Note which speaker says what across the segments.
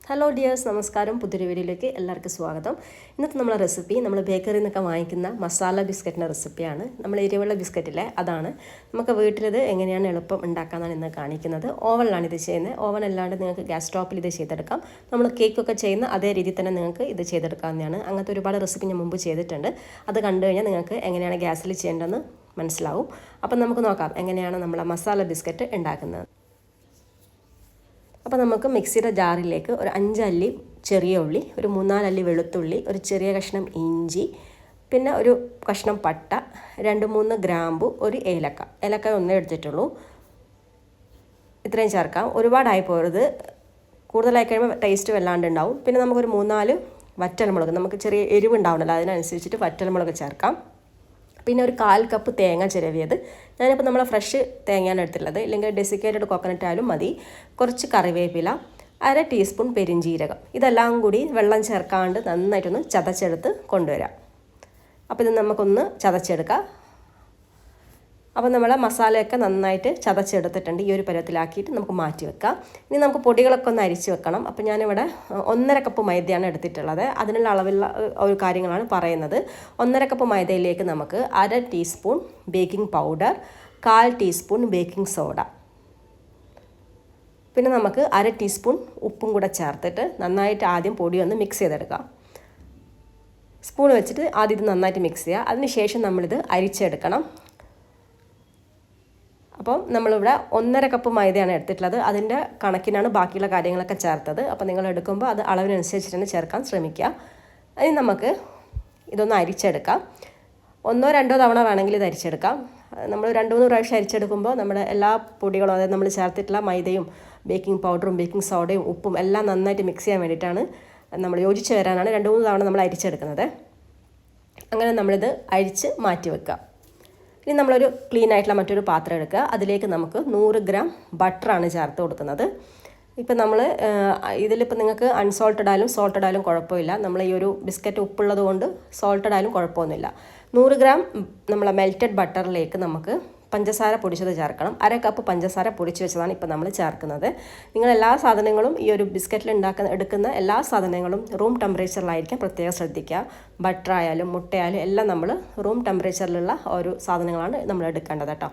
Speaker 1: Hello dears, നമസ്കാരം. പുതിയൊരു വീഡിയോയിലേക്ക് എല്ലാവർക്കും സ്വാഗതം. ഇന്നത്തെ നമ്മളെ റെസിപ്പി നമ്മൾ ബേക്കറിയിൽ നിന്നൊക്കെ വാങ്ങിക്കുന്ന മസാല ബിസ്ക്കറ്റിൻ്റെ റെസിപ്പിയാണ്. നമ്മൾ എരിവുള്ള ബിസ്ക്കറ്റില്ലേ, അതാണ്. നമുക്ക് വീട്ടിലിത് എങ്ങനെയാണ് എളുപ്പം ഉണ്ടാക്കാമെന്നാണ് ഇന്ന് കാണിക്കുന്നത്. ഓവനിലാണ് ഇത് ചെയ്യുന്നത്. ഓവൻ അല്ലാണ്ട് നിങ്ങൾക്ക് ഗ്യാസ് സ്റ്റോപ്പിൽ ഇത് ചെയ്തെടുക്കാം. നമ്മൾ കേക്കൊക്കെ ചെയ്യുന്ന അതേ രീതിയിൽ തന്നെ നിങ്ങൾക്ക് ഇത് ചെയ്തെടുക്കാവുന്നതാണ്. അങ്ങനത്തെ ഒരുപാട് റെസിപ്പി ഞാൻ മുമ്പ് ചെയ്തിട്ടുണ്ട്. അത് കണ്ടു കഴിഞ്ഞാൽ നിങ്ങൾക്ക് എങ്ങനെയാണ് ഗ്യാസിൽ ചെയ്യേണ്ടതെന്ന് മനസ്സിലാവും. അപ്പം നമുക്ക് നോക്കാം എങ്ങനെയാണ് നമ്മളെ മസാല ബിസ്ക്കറ്റ് ഉണ്ടാക്കുന്നത്. അപ്പോൾ നമുക്ക് മിക്സിയുടെ ജാറിലേക്ക് ഒരു 5 അല്ലി ചെറിയ ഉള്ളി, ഒരു 3-4 അല്ലി വെളുത്തുള്ളി, ഒരു ചെറിയ കഷ്ണം ഇഞ്ചി, പിന്നെ ഒരു കഷ്ണം പട്ട, 2-3 ഗ്രാമ്പു, ഒരു ഏലക്ക ഒന്നേ എടുത്തിട്ടുള്ളൂ. ഇത്രയും ചേർക്കാം. ഒരുപാടായി പോരുത്, കൂടുതലായി കഴിയുമ്പോൾ ടേസ്റ്റ് വല്ലാണ്ട് ഉണ്ടാവും. പിന്നെ നമുക്കൊരു 3-4 വറ്റൽമുളക്, നമുക്ക് ചെറിയ എരിവുണ്ടാവണമല്ലോ, അതിനനുസരിച്ചിട്ട് വറ്റൽമുളക് ചേർക്കാം. പിന്നെ ഒരു 1/4 കപ്പ് തേങ്ങ ചിരവിയത്. ഞാനിപ്പോൾ നമ്മളെ ഫ്രഷ് തേങ്ങയാണ് എടുത്തിട്ടുള്ളത്, ഇല്ലെങ്കിൽ ഡെസിക്കേറ്റഡ് കോക്കനട്ട് ആയാലും മതി. കുറച്ച് കറിവേപ്പില, 1/2 ടീസ്പൂൺ പെരിഞ്ജീരകം. ഇതെല്ലാം കൂടി വെള്ളം ചേർക്കാണ്ട് നന്നായിട്ടൊന്ന് ചതച്ചെടുത്ത് കൊണ്ടുവരാം. അപ്പോൾ ഇത് നമുക്കൊന്ന് ചതച്ചെടുക്കാം. അപ്പോൾ നമ്മളെ മസാലയൊക്കെ നന്നായിട്ട് ചതച്ചെടുത്തിട്ടുണ്ട്. ഈ ഒരു പരുവത്തിലാക്കിയിട്ട് നമുക്ക് മാറ്റി വെക്കാം. ഇനി നമുക്ക് പൊടികളൊക്കെ ഒന്ന് അരിച്ച് വെക്കണം. അപ്പോൾ ഞാനിവിടെ 1.5 കപ്പ് മൈദയാണ് എടുത്തിട്ടുള്ളത്. അതിനുള്ള അളവുള്ള ഒരു കാര്യങ്ങളാണ് പറയുന്നത്. 1.5 കപ്പ് മൈദയിലേക്ക് നമുക്ക് 1/2 teaspoon baking powder, 1/4 teaspoon baking soda, പിന്നെ നമുക്ക് 1/2 ടീസ്പൂൺ ഉപ്പും കൂടെ ചേർത്തിട്ട് നന്നായിട്ട് ആദ്യം പൊടി ഒന്ന് മിക്സ് ചെയ്തെടുക്കാം. സ്പൂൺ വെച്ചിട്ട് ആദ്യം ഇത് നന്നായിട്ട് മിക്സ് ചെയ്യുക. അതിനുശേഷം നമ്മളിത് അരിച്ചെടുക്കണം. അപ്പം നമ്മളിവിടെ 1.5 കപ്പ് മൈദയാണ് എടുത്തിട്ടുള്ളത്. അതിൻ്റെ കണക്കിനാണ് ബാക്കിയുള്ള കാര്യങ്ങളൊക്കെ ചേർത്തത്. അപ്പോൾ നിങ്ങൾ എടുക്കുമ്പോൾ അത് അളവിനനുസരിച്ചിട്ട് തന്നെ ചേർക്കാൻ ശ്രമിക്കുക. ഇനി നമുക്ക് ഇതൊന്ന് അരിച്ചെടുക്കാം. 1-2 തവണ വേണമെങ്കിൽ ഇത് അരിച്ചെടുക്കാം. നമ്മൾ 2-3 പ്രാവശ്യം അരിച്ചെടുക്കുമ്പോൾ നമ്മുടെ എല്ലാ പൊടികളും, അതായത് നമ്മൾ ചേർത്തിട്ടുള്ള മൈദയും ബേക്കിംഗ് പൗഡറും ബേക്കിംഗ് സോഡയും ഉപ്പും എല്ലാം നന്നായിട്ട് മിക്സ് ചെയ്യാൻ വേണ്ടിയിട്ടാണ്, നമ്മൾ യോജിച്ച് വരാനാണ് 2-3 തവണ നമ്മൾ അരിച്ചെടുക്കുന്നത്. അങ്ങനെ നമ്മളിത് അരിച്ച് മാറ്റി വെക്കുക. ഇനി നമ്മളൊരു ക്ലീൻ ആയിട്ടുള്ള മറ്റൊരു പാത്രം എടുക്കുക. അതിലേക്ക് നമുക്ക് 100 ഗ്രാം ബട്ടറാണ് ചേർത്ത് കൊടുക്കുന്നത്. ഇപ്പം നമ്മൾ ഇതിലിപ്പോൾ നിങ്ങൾക്ക് അൺസോൾട്ടഡ് ആയാലും സോൾട്ടഡ് ആയാലും കുഴപ്പമില്ല. നമ്മൾ ഈ ഒരു ബിസ്ക്കറ്റ് ഉപ്പുള്ളത് കൊണ്ട് സോൾട്ടഡ് ആയാലും കുഴപ്പമൊന്നുമില്ല. 100 ഗ്രാം നമ്മളെ മെൽറ്റഡ് ബട്ടറിലേക്ക് നമുക്ക് പഞ്ചസാര പൊടിച്ചത് ചേർക്കണം. 1/2 കപ്പ് പഞ്ചസാര പൊടിച്ച് വെച്ചതാണ് ഇപ്പോൾ നമ്മൾ ചേർക്കുന്നത്. നിങ്ങൾ എല്ലാ സാധനങ്ങളും ഈ ഒരു ബിസ്ക്കറ്റിൽ എടുക്കുന്ന എല്ലാ സാധനങ്ങളും റൂം ടെമ്പറേച്ചറിലായിരിക്കും പ്രത്യേകം ശ്രദ്ധിക്കുക. ബട്ടർ ആയാലും മുട്ടയായാലും എല്ലാം നമ്മൾ റൂം ടെമ്പറേച്ചറിലുള്ള ഒരു സാധനങ്ങളാണ് നമ്മൾ എടുക്കേണ്ടത് കേട്ടോ.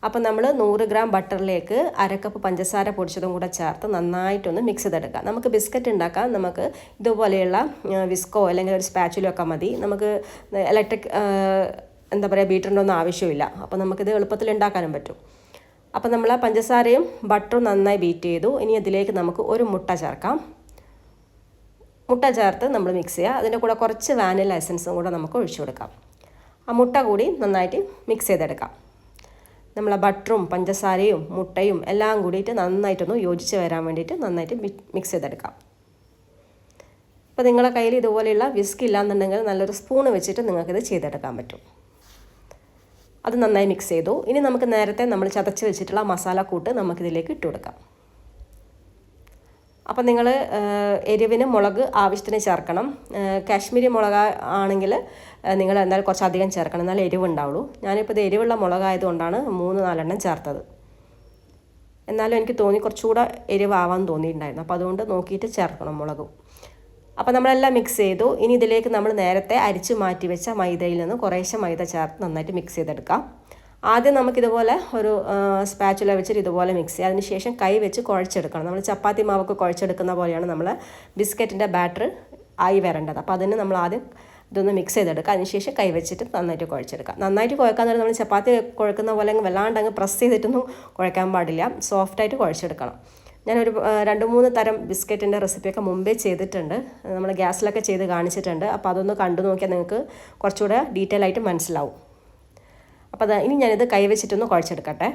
Speaker 1: അപ്പോൾ നമ്മൾ 100 ഗ്രാം ബട്ടറിലേക്ക് 1/2 കപ്പ് പഞ്ചസാര പൊടിച്ചതും കൂടെ ചേർത്ത് നന്നായിട്ടൊന്ന് മിക്സ് ചെയ്തെടുക്കാം. നമുക്ക് ബിസ്ക്കറ്റ് ഉണ്ടാക്കാൻ നമുക്ക് ഇതുപോലെയുള്ള വിസ്കോ അല്ലെങ്കിൽ ഒരു സ്പാച്ചുലോ ഒക്കെ മതി. നമുക്ക് ഇലക്ട്രിക് ബീറ്ററിൻ്റെ ഒന്നും ആവശ്യമില്ല. അപ്പോൾ നമുക്കിത് എളുപ്പത്തിൽ ഉണ്ടാക്കാനും പറ്റും. അപ്പോൾ നമ്മൾ ആ പഞ്ചസാരയും ബട്ടറും നന്നായി ബീറ്റ് ചെയ്തു. ഇനി അതിലേക്ക് നമുക്ക് ഒരു മുട്ട ചേർക്കാം. മുട്ട ചേർത്ത് നമ്മൾ മിക്സ് ചെയ്യുക. അതിൻ്റെ കൂടെ കുറച്ച് വാനില എസൻസും കൂടെ നമുക്ക് ഒഴിച്ചു കൊടുക്കാം. ആ മുട്ട കൂടി നന്നായിട്ട് മിക്സ് ചെയ്തെടുക്കാം. നമ്മളെ ബട്ടറും പഞ്ചസാരയും മുട്ടയും എല്ലാം കൂടിയിട്ട് നന്നായിട്ടൊന്ന് യോജിച്ച് വരാൻ വേണ്ടിയിട്ട് നന്നായിട്ട് മിക്സ് ചെയ്തെടുക്കാം. അപ്പോൾ നിങ്ങളുടെ കയ്യിൽ ഇതുപോലെയുള്ള വിസ്ക് ഇല്ലാന്നുണ്ടെങ്കിൽ നല്ലൊരു സ്പൂണ് വെച്ചിട്ട് നിങ്ങൾക്കിത് ചെയ്തെടുക്കാൻ പറ്റും. അത് നന്നായി മിക്സ് ചെയ്തു. ഇനി നമുക്ക് നേരത്തെ നമ്മൾ ചതച്ച് വെച്ചിട്ടുള്ള മസാല കൂട്ട് നമുക്കിതിലേക്ക് ഇട്ട് കൊടുക്കാം. അപ്പോൾ നിങ്ങൾ എരിവിന് മുളക് ആവശ്യത്തിന് ചേർക്കണം. കാശ്മീരി മുളക് ആണെങ്കിൽ നിങ്ങൾ എന്തായാലും കുറച്ചധികം ചേർക്കണം, എന്നാലും എരിവ് ഉണ്ടാവുള്ളൂ. ഞാനിപ്പോൾ ഇത് എരിവുള്ള മുളകായതുകൊണ്ടാണ് 3-4 എണ്ണം ചേർത്തത്. എന്നാലും എനിക്ക് തോന്നി കുറച്ചുകൂടെ എരിവാവാൻ തോന്നിയിട്ടുണ്ടായിരുന്നു. അപ്പോൾ അതുകൊണ്ട് നോക്കിയിട്ട് ചേർക്കണം മുളകും. അപ്പോൾ നമ്മളെല്ലാം മിക്സ് ചെയ്തു. ഇനി ഇതിലേക്ക് നമ്മൾ നേരത്തെ അരിച്ച് മാറ്റി വെച്ച മൈദയിൽ നിന്ന് കുറേശ്ശെ മൈദ ചേർത്ത് നന്നായിട്ട് മിക്സ് ചെയ്തെടുക്കാം. ആദ്യം നമുക്കിതുപോലെ ഒരു സ്പാച്ചുല വെച്ചിട്ട് ഇതുപോലെ മിക്സ് ചെയ്യുക. അതിനുശേഷം കൈ വെച്ച് കുഴച്ചെടുക്കണം. നമ്മൾ ചപ്പാത്തി മാവൊക്കെ കുഴച്ചെടുക്കുന്ന പോലെയാണ് നമ്മൾ ബിസ്ക്കറ്റിൻ്റെ ബാറ്റർ ആയി വരേണ്ടത്. അപ്പോൾ അതിന് നമ്മൾ ആദ്യം ഇതൊന്ന് മിക്സ് ചെയ്തെടുക്കുക. അതിനുശേഷം കൈ വെച്ചിട്ട് നന്നായിട്ട് കുഴച്ചെടുക്കുക. നന്നായിട്ട് കുഴക്കാന്ന് പറഞ്ഞാൽ നമ്മൾ ചപ്പാത്തി കുഴക്കുന്ന പോലെ വല്ലാണ്ട് അങ്ങ് പ്രസ് ചെയ്തിട്ടൊന്നും കുഴക്കാൻ പാടില്ല. സോഫ്റ്റായിട്ട് കുഴച്ചെടുക്കണം. ഞാനൊരു 2-3 തരം ബിസ്ക്കറ്റിൻ്റെ റെസിപ്പിയൊക്കെ മുമ്പേ ചെയ്തിട്ടുണ്ട്. നമ്മൾ ഗ്യാസിലൊക്കെ ചെയ്ത് കാണിച്ചിട്ടുണ്ട്. അപ്പോൾ അതൊന്ന് കണ്ടു നോക്കിയാൽ നിങ്ങൾക്ക് കുറച്ചുകൂടെ ഡീറ്റെയിൽ ആയിട്ട് മനസ്സിലാവും. അപ്പോൾ ഇനി ഞാനിത് കൈവച്ചിട്ടൊന്ന് കുഴച്ചെടുക്കട്ടെ.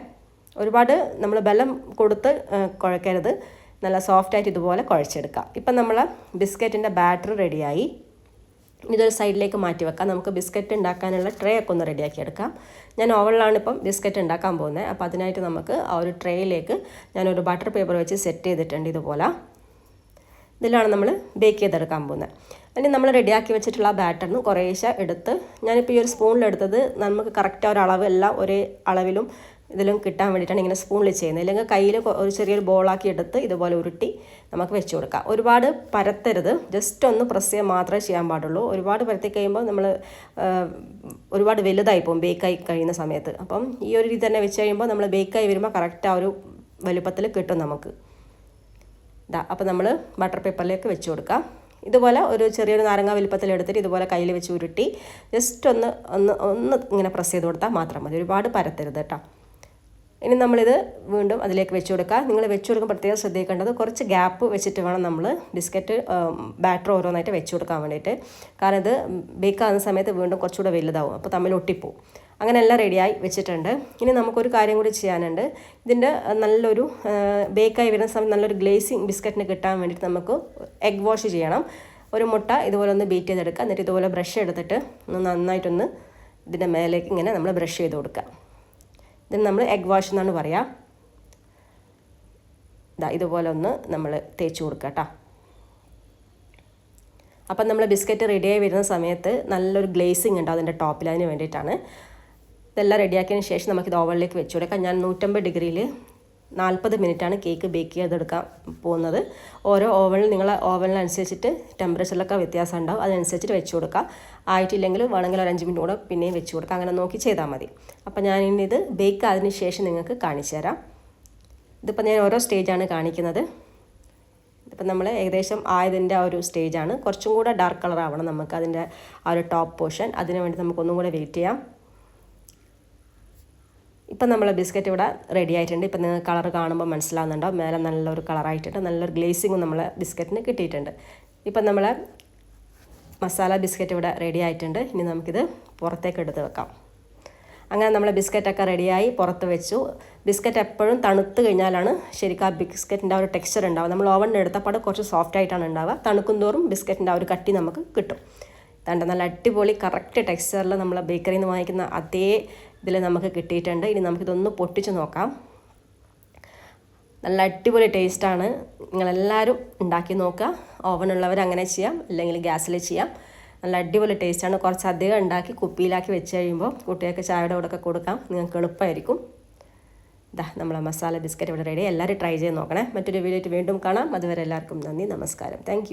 Speaker 1: ഒരുപാട് നമ്മൾ ബലം കൊടുത്ത് കുഴക്കരുത്. നല്ല സോഫ്റ്റായിട്ട് ഇതുപോലെ കുഴച്ചെടുക്കാം. ഇപ്പം നമ്മൾ ബിസ്ക്കറ്റിൻ്റെ ബാറ്റർ റെഡിയായി. ഇതൊരു സൈഡിലേക്ക് മാറ്റി വെക്കാം. നമുക്ക് ബിസ്ക്കറ്റ് ഉണ്ടാക്കാനുള്ള ട്രേ ഒക്കെ ഒന്ന് റെഡിയാക്കി എടുക്കാം. ഞാൻ ഓവനിലാണ് ഇപ്പം ബിസ്ക്കറ്റ് ഉണ്ടാക്കാൻ പോകുന്നത്. അപ്പോൾ അതിനായിട്ട് നമുക്ക് ആ ഒരു ട്രേയിലേക്ക് ഞാനൊരു ബട്ടർ പേപ്പർ വെച്ച് സെറ്റ് ചെയ്തിട്ടുണ്ട്. ഇതുപോലെ ഇതിലാണ് നമ്മൾ ബേക്ക് ചെയ്തെടുക്കാൻ പോകുന്നത്. അതിന് നമ്മൾ റെഡിയാക്കി വെച്ചിട്ടുള്ള ബാറ്ററിന് കുറേശ്ശെ എടുത്ത്, ഞാനിപ്പോൾ ഈ ഒരു സ്പൂണിലെടുത്തത് നമുക്ക് കറക്റ്റ് ഒരളവ് എല്ലാം ഒരേ അളവിലും ഇതിലും കിട്ടാൻ വേണ്ടിയിട്ടാണ് ഇങ്ങനെ സ്പൂണിൽ ചെയ്യുന്നത്. ഇല്ലെങ്കിൽ കയ്യിൽ ഒരു ചെറിയൊരു ബോളാക്കി എടുത്ത് ഇതുപോലെ ഉരുട്ടി നമുക്ക് വെച്ച് കൊടുക്കാം. ഒരുപാട് പരത്തരുത്, ജസ്റ്റ് ഒന്ന് പ്രസ് ചെയ്യാൻ മാത്രമേ ചെയ്യാൻ പാടുള്ളൂ. ഒരുപാട് പരത്തി കഴിയുമ്പോൾ നമ്മൾ ഒരുപാട് വലുതായി പോകും ബേക്കായി കഴിയുന്ന സമയത്ത്. അപ്പം ഈ ഒരു രീതി തന്നെ വെച്ച് കഴിയുമ്പോൾ നമ്മൾ ബേക്കായി വരുമ്പോൾ കറക്റ്റ് ആ ഒരു വലുപ്പത്തിൽ കിട്ടും നമുക്ക്. അപ്പോൾ നമ്മൾ ബട്ടർ പേപ്പറിലേക്ക് വെച്ച് കൊടുക്കാം. ഇതുപോലെ ഒരു ചെറിയൊരു നാരങ്ങ വലുപ്പത്തിൽ എടുത്തിട്ട് ഇതുപോലെ കയ്യിൽ വെച്ച് ഉരുട്ടി ജസ്റ്റ് ഒന്ന് ഇങ്ങനെ പ്രസ് ചെയ്ത് കൊടുത്താൽ മാത്രം മതി, ഒരുപാട് പരത്തരുത് കേട്ടോ. ഇനി നമ്മളിത് വീണ്ടും അതിലേക്ക് വെച്ച് കൊടുക്കുക. നിങ്ങൾ വെച്ച് കൊടുക്കുമ്പോൾ പ്രത്യേകം ശ്രദ്ധിക്കേണ്ടത് കുറച്ച് ഗ്യാപ്പ് വെച്ചിട്ട് വേണം നമ്മൾ ബിസ്ക്കറ്റ് ബാറ്റർ ഓരോന്നായിട്ട് വെച്ച് കൊടുക്കാൻ വേണ്ടിയിട്ട്. കാരണം ഇത് ബേക്കാകുന്ന സമയത്ത് വീണ്ടും കുറച്ചുകൂടെ വലുതാവും, അപ്പോൾ തമ്മിൽ ഒട്ടിപ്പോവും. അങ്ങനെ എല്ലാം റെഡിയായി വെച്ചിട്ടുണ്ട്. ഇനി നമുക്കൊരു കാര്യം കൂടി ചെയ്യാനുണ്ട്. ഇതിൻ്റെ നല്ലൊരു ബേക്കായി വരുന്ന സമയത്ത് നല്ലൊരു ഗ്ലേസിങ് ബിസ്ക്കറ്റിന് കിട്ടാൻ വേണ്ടിയിട്ട് നമുക്ക് എഗ് വാഷ് ചെയ്യണം. ഒരു മുട്ട ഇതുപോലെ ഒന്ന് ബീറ്റ് ചെയ്തെടുക്കുക. എന്നിട്ട് ഇതുപോലെ ബ്രഷ് എടുത്തിട്ട് നന്നായിട്ടൊന്ന് ഇതിൻ്റെ മേലേക്ക് ഇങ്ങനെ നമ്മൾ ബ്രഷ് ചെയ്ത് കൊടുക്കുക. ഇതിന് നമ്മൾ എഗ് വാഷ് എന്നാണ് പറയുക. ഇതുപോലെ ഒന്ന് നമ്മൾ തേച്ച് കൊടുക്കുക കേട്ടോ. അപ്പം നമ്മൾ ബിസ്ക്കറ്റ് റെഡിയായി വരുന്ന സമയത്ത് നല്ലൊരു ഗ്ലേസിങ് ഉണ്ട് അതിൻ്റെ ടോപ്പിൽ, അതിന് വേണ്ടിയിട്ടാണ്. ഇതെല്ലാം റെഡിയാക്കിയതിന് ശേഷം നമുക്കിത് ഓവനിലേക്ക് വെച്ച് കൊടുക്കാം. ഞാൻ 150 ഡിഗ്രിയിൽ 40 മിനിറ്റാണ് കേക്ക് ബേക്ക് ചെയ്തെടുക്കാൻ പോകുന്നത്. ഓരോ ഓവനിൽ നിങ്ങളെ ഓവനിനനുസരിച്ചിട്ട് ടെമ്പറേച്ചറിലൊക്കെ വ്യത്യാസം ഉണ്ടാവും, അതിനനുസരിച്ചിട്ട് വെച്ച് കൊടുക്കുക. ആയിട്ടില്ലെങ്കിൽ വേണമെങ്കിൽ ഒരു 5 മിനിറ്റ് കൂടെ പിന്നെയും വെച്ച് കൊടുക്കുക. അങ്ങനെ നോക്കി ചെയ്താൽ മതി. അപ്പോൾ ഞാൻ ഇനി ഇത് ബേക്ക് ആയതിനു ശേഷം നിങ്ങൾക്ക് കാണിച്ചു തരാം. ഇതിപ്പോൾ ഞാൻ ഓരോ സ്റ്റേജാണ് കാണിക്കുന്നത്. ഇതിപ്പോൾ നമ്മൾ ഏകദേശം ആയതിൻ്റെ ആ ഒരു സ്റ്റേജാണ്. കുറച്ചും കൂടെ ഡാർക്ക് കളർ ആവണം നമുക്ക് അതിൻ്റെ ആ ഒരു ടോപ്പ് പോർഷൻ. അതിന് വേണ്ടി നമുക്കൊന്നും കൂടെ വെയിറ്റ് ചെയ്യാം. ഇപ്പം നമ്മൾ ബിസ്ക്കറ്റ് ഇവിടെ റെഡി ആയിട്ടുണ്ട്. ഇപ്പം നിങ്ങൾക്ക് കളർ കാണുമ്പോൾ മനസ്സിലാവുന്നുണ്ടാവും, മേലെ നല്ലൊരു കളറായിട്ടുണ്ട്, നല്ലൊരു ഗ്ലേസിങ്ങും നമ്മളെ ബിസ്ക്കറ്റിന് കിട്ടിയിട്ടുണ്ട്. ഇപ്പം നമ്മളെ മസാല ബിസ്ക്കറ്റ് ഇവിടെ റെഡി ആയിട്ടുണ്ട്. ഇനി നമുക്കിത് പുറത്തേക്ക് എടുത്ത് വെക്കാം. അങ്ങനെ നമ്മൾ ബിസ്ക്കറ്റൊക്കെ റെഡിയായി പുറത്ത് വെച്ചു. ബിസ്ക്കറ്റ് എപ്പോഴും തണുത്ത് കഴിഞ്ഞാലാണ് ശരിക്കും ആ ബിസ്ക്കറ്റിൻ്റെ ആ ഒരു ടെക്സ്ചർ ഉണ്ടാവുക. നമ്മൾ ഓവനിൽ എടുത്തപ്പോൾ കുറച്ച് സോഫ്റ്റ് ആയിട്ടാണ് ഉണ്ടാവുക. തണുക്കും തോറും ബിസ്ക്കറ്റിൻ്റെ ആ ഒരു കട്ടി നമുക്ക് കിട്ടും. നല്ല അടിപൊളി കറക്റ്റ് ടെക്സ്ചറിൽ നമ്മൾ ബേക്കറിയിൽ നിന്ന് വാങ്ങിക്കുന്ന അതേ ഇതിൽ നമുക്ക് കിട്ടിയിട്ടുണ്ട്. ഇനി നമുക്കിതൊന്ന് പൊട്ടിച്ച് നോക്കാം. നല്ല അടിപൊളി ടേസ്റ്റാണ്. നിങ്ങളെല്ലാവരും ഉണ്ടാക്കി നോക്കുക. ഓവനുള്ളവർ അങ്ങനെ ചെയ്യാം, അല്ലെങ്കിൽ ഗ്യാസിൽ ചെയ്യാം. നല്ല അടിപൊളി ടേസ്റ്റാണ്. കുറച്ചധികം ഉണ്ടാക്കി കുപ്പിയിലാക്കി വെച്ച് കഴിയുമ്പോൾ കുട്ടികൾക്ക് ചായയുടെ കൂടെ ഒക്കെ കൊടുക്കാം, നിങ്ങൾക്ക് എളുപ്പമായിരിക്കും. നമ്മളെ മസാല ബിസ്ക്കറ്റ് ഇവിടെ റെഡി. എല്ലാവരും ട്രൈ ചെയ്ത് നോക്കണേ. മറ്റൊരു വീഡിയോയിൽ വീണ്ടും കാണാം. അതുവരെ എല്ലാവർക്കും നന്ദി, നമസ്കാരം. താങ്ക്